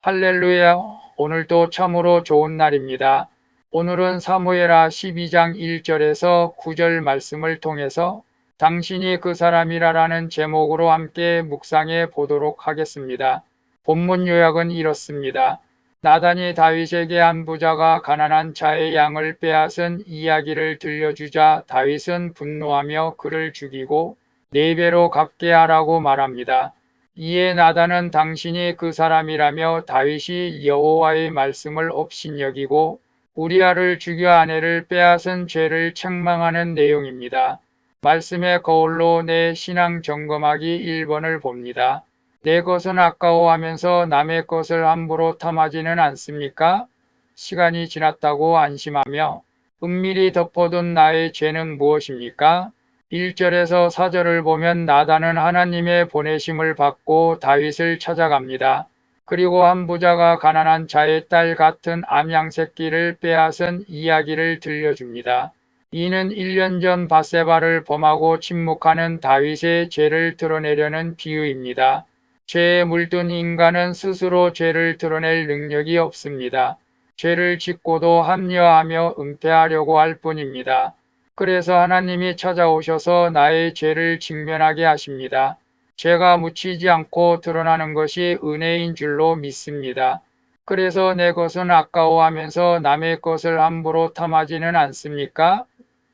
할렐루야. 오늘도 참으로 좋은 날입니다. 오늘은 사무엘하 12장 1절에서 9절 말씀을 통해서 당신이 그 사람이라라는 제목으로 함께 묵상해 보도록 하겠습니다. 본문 요약은 이렇습니다. 나단이 다윗에게 한 부자가 가난한 자의 양을 빼앗은 이야기를 들려주자 다윗은 분노하며 그를 죽이고 4배로 갚게 하라고 말합니다. 이에 나단은 당신이 그 사람이라며 다윗이 여호와의 말씀을 업신여기고 우리아를 죽여 아내를 빼앗은 죄를 책망하는 내용입니다. 말씀의 거울로 내 신앙 점검하기 1번을 봅니다. 내 것은 아까워하면서 남의 것을 함부로 탐하지는 않습니까? 시간이 지났다고 안심하며 은밀히 덮어둔 나의 죄는 무엇입니까? 1절에서 4절을 보면 나단은 하나님의 보내심을 받고 다윗을 찾아갑니다. 그리고 한 부자가 가난한 자의 딸 같은 암양 새끼를 빼앗은 이야기를 들려줍니다. 이는 1년 전 밧세바를 범하고 침묵하는 다윗의 죄를 드러내려는 비유입니다. 죄에 물든 인간은 스스로 죄를 드러낼 능력이 없습니다. 죄를 짓고도 합리화하며 은폐하려고 할 뿐입니다. 그래서 하나님이 찾아오셔서 나의 죄를 직면하게 하십니다. 죄가 묻히지 않고 드러나는 것이 은혜인 줄로 믿습니다. 그래서 내 것은 아까워하면서 남의 것을 함부로 탐하지는 않습니까?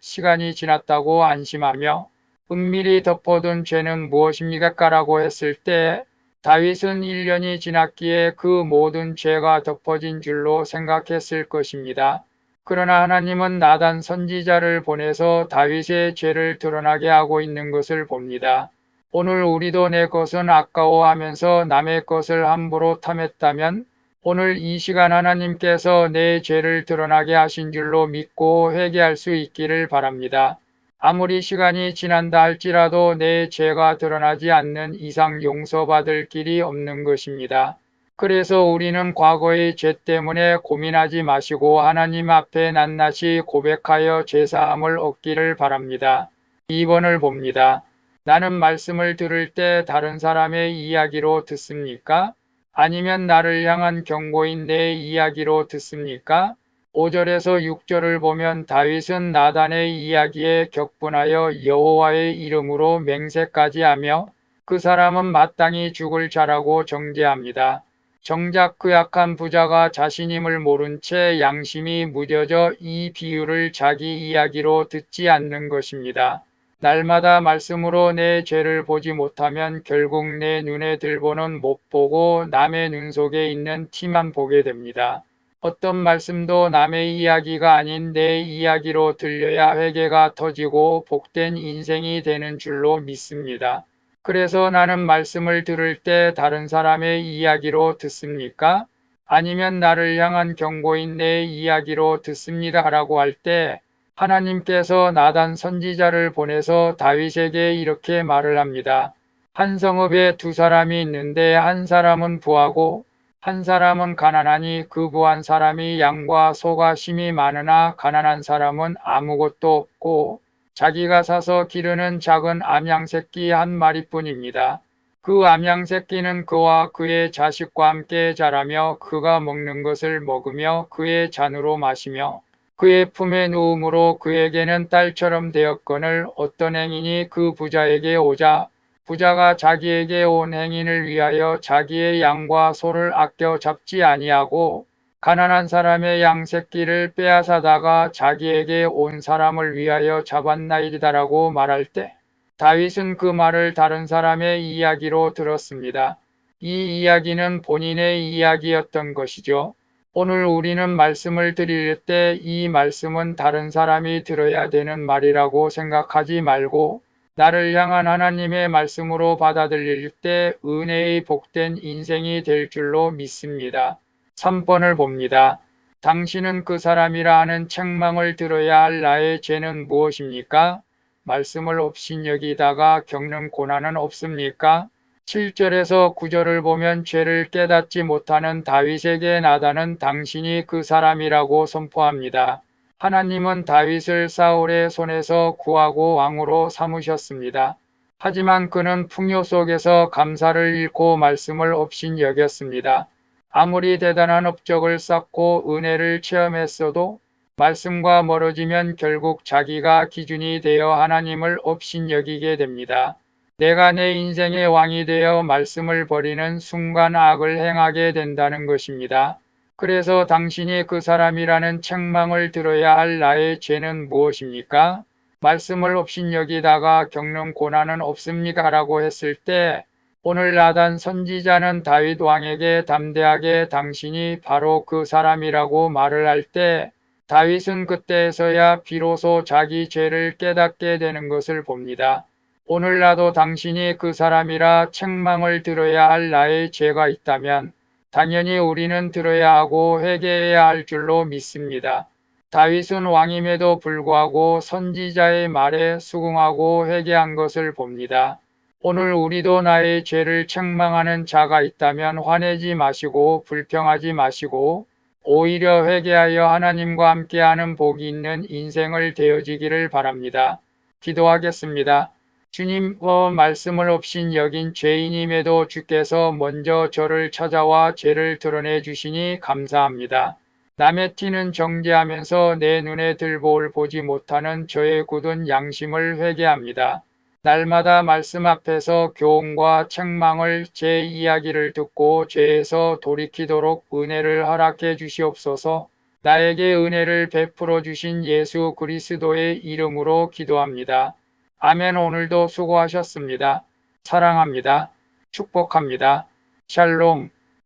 시간이 지났다고 안심하며 은밀히 덮어둔 죄는 무엇입니까? 라고 했을 때 다윗은 1년이 지났기에 그 모든 죄가 덮어진 줄로 생각했을 것입니다. 그러나 하나님은 나단 선지자를 보내서 다윗의 죄를 드러나게 하고 있는 것을 봅니다. 오늘 우리도 내 것은 아까워하면서 남의 것을 함부로 탐했다면 오늘 이 시간 하나님께서 내 죄를 드러나게 하신 줄로 믿고 회개할 수 있기를 바랍니다. 아무리 시간이 지난다 할지라도 내 죄가 드러나지 않는 이상 용서받을 길이 없는 것입니다. 그래서 우리는 과거의 죄 때문에 고민하지 마시고 하나님 앞에 낱낱이 고백하여 죄사함을 얻기를 바랍니다. 2번을 봅니다. 나는 말씀을 들을 때 다른 사람의 이야기로 듣습니까? 아니면 나를 향한 경고인 내 이야기로 듣습니까? 5절에서 6절을 보면 다윗은 나단의 이야기에 격분하여 여호와의 이름으로 맹세까지 하며 그 사람은 마땅히 죽을 자라고 정죄합니다. 정작 그 약한 부자가 자신임을 모른 채 양심이 무뎌져 이 비유를 자기 이야기로 듣지 않는 것입니다. 날마다 말씀으로 내 죄를 보지 못하면 결국 내 눈에 들보는 못 보고 남의 눈 속에 있는 티만 보게 됩니다. 어떤 말씀도 남의 이야기가 아닌 내 이야기로 들려야 회개가 터지고 복된 인생이 되는 줄로 믿습니다. 그래서 나는 말씀을 들을 때 다른 사람의 이야기로 듣습니까? 아니면 나를 향한 경고인 내 이야기로 듣습니다. 라고 할 때 하나님께서 나단 선지자를 보내서 다윗에게 이렇게 말을 합니다. 한 성읍에 2사람이 있는데 한 사람은 부하고 한 사람은 가난하니 그 부한 사람이 양과 소가 심히 많으나 가난한 사람은 아무것도 없고 자기가 사서 기르는 작은 암양 새끼 한 마리뿐입니다. 그 암양 새끼는 그와 그의 자식과 함께 자라며 그가 먹는 것을 먹으며 그의 잔으로 마시며 그의 품에 누움으로 그에게는 딸처럼 되었거늘 어떤 행인이 그 부자에게 오자 부자가 자기에게 온 행인을 위하여 자기의 양과 소를 아껴 잡지 아니하고 가난한 사람의 양 새끼를 빼앗아다가 자기에게 온 사람을 위하여 잡았나이다라고 말할 때 다윗은 그 말을 다른 사람의 이야기로 들었습니다. 이 이야기는 본인의 이야기였던 것이죠. 오늘 우리는 말씀을 드릴 때 이 말씀은 다른 사람이 들어야 되는 말이라고 생각하지 말고 나를 향한 하나님의 말씀으로 받아들일 때 은혜의 복된 인생이 될 줄로 믿습니다. 3번을 봅니다. 당신은 그 사람이라 하는 책망을 들어야 할 나의 죄는 무엇입니까? 말씀을 업신여기다가 겪는 고난은 없습니까? 7절에서 9절을 보면 죄를 깨닫지 못하는 다윗에게 나단은 당신이 그 사람이라고 선포합니다. 하나님은 다윗을 사울의 손에서 구하고 왕으로 삼으셨습니다. 하지만 그는 풍요 속에서 감사를 잃고 말씀을 업신여겼습니다. 아무리 대단한 업적을 쌓고 은혜를 체험했어도 말씀과 멀어지면 결국 자기가 기준이 되어 하나님을 업신여기게 됩니다. 내가 내 인생의 왕이 되어 말씀을 버리는 순간 악을 행하게 된다는 것입니다. 그래서 당신이 그 사람이라는 책망을 들어야 할 나의 죄는 무엇입니까? 말씀을 업신여기다가 겪는 고난은 없습니까? 라고 했을 때 오늘 나단 선지자는 다윗 왕에게 담대하게 당신이 바로 그 사람이라고 말을 할 때 다윗은 그때에서야 비로소 자기 죄를 깨닫게 되는 것을 봅니다. 오늘 나도 당신이 그 사람이라 책망을 들어야 할 나의 죄가 있다면 당연히 우리는 들어야 하고 회개해야 할 줄로 믿습니다. 다윗은 왕임에도 불구하고 선지자의 말에 수긍하고 회개한 것을 봅니다. 오늘 우리도 나의 죄를 책망하는 자가 있다면 화내지 마시고 불평하지 마시고 오히려 회개하여 하나님과 함께하는 복이 있는 인생을 되어지기를 바랍니다. 기도하겠습니다. 주님, 말씀을 없인 여긴 죄인임에도 주께서 먼저 저를 찾아와 죄를 드러내 주시니 감사합니다. 남의 티는 정죄하면서 내 눈에 들보를 보지 못하는 저의 굳은 양심을 회개합니다. 날마다 말씀 앞에서 교훈과 책망을 제 이야기를 듣고 죄에서 돌이키도록 은혜를 허락해 주시옵소서. 나에게 은혜를 베풀어 주신 예수 그리스도의 이름으로 기도합니다. 아멘. 오늘도 수고하셨습니다. 사랑합니다. 축복합니다. 샬롬.